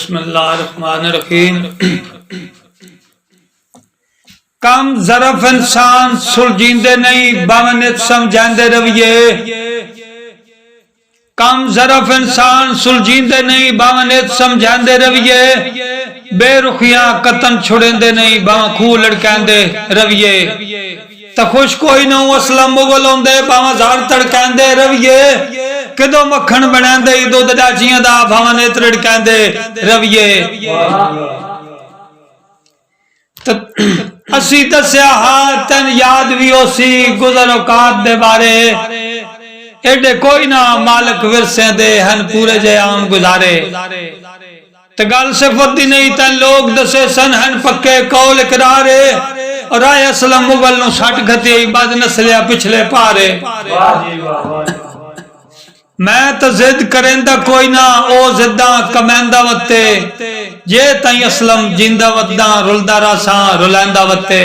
बिस्मिल्लाहिर्रहमानिर्रहीम। कम ज़रफ़ इंसान सुलझींदे नहीं बावनित समझांदे रविए। कम ज़रफ़ इंसान सुलझींदे नहीं बावनित समझांदे रविए। बेरुखियां कतन छुड़ेंदे नहीं बावा खूह लड़कांदे रविए। तो खुश कोई ना असलम मुगल होंदे बावा जार तड़कांदे रविए। किदो मक्खन बनांदे दुध डाचियां दा भावा ने तड़कांदे रविए। असी दस्या हा तन याद भी होसी गुजर औकात दे बारे। एडे कोई ना मालिक विरसे दे हन पूरे जे आम गुजारे। ते गल सिफत दी नहीं तन लोग दसे सन हन पक्के कौल इकरारे। और आए असलम मुगल नु सट गति बद नस्लिया पिछले पारे। मैं तो जिद करेंदा कोई ना ओ जिद्दा कमेंदा वत्ते। जे तई असलम जिंदा वद्दा रुलदा रासा रुलैंदा वत्ते।